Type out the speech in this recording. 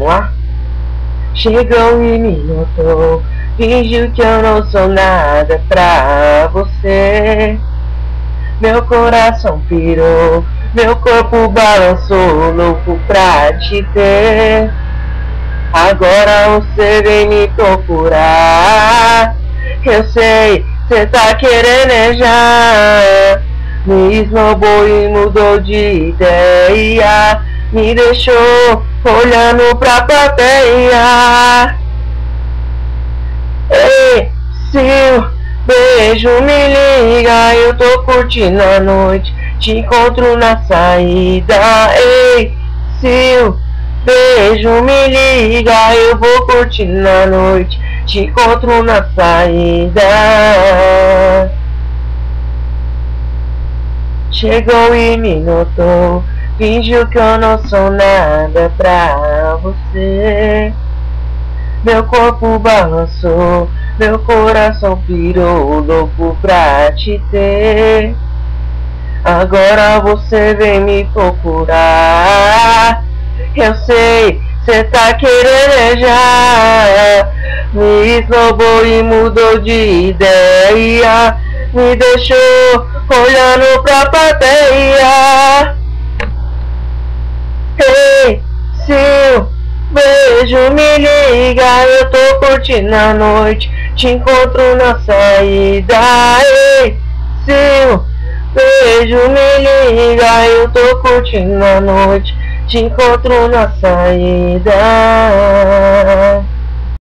Vamos lá? Chegou e me notou, fingiu que eu não sou nada pra você. Meu coração pirou, meu corpo balançou, louco pra te ter. Agora você vem me procurar. Eu sei, cê tá querendo já. Me esnobou e mudou de ideia. Me deixou olhando pra plateia. Ei, seu beijo me liga, eu tô curtindo a noite, te encontro na saída. Ei, seu beijo me liga, eu vou curtindo a noite, te encontro na saída. Chegou e me notou, fingiu que eu não sou nada pra você. Meu corpo balançou, meu coração pirou, louco pra te ter. Agora você vem me procurar. Eu sei, cê tá querendo já. Me esnobou e mudou de ideia. Me deixou olhando pra plateia. Ei, seu beijo me liga, eu tô curtindo a noite, te encontro na saída. Ei, seu beijo me liga, eu tô curtindo a noite, te encontro na saída.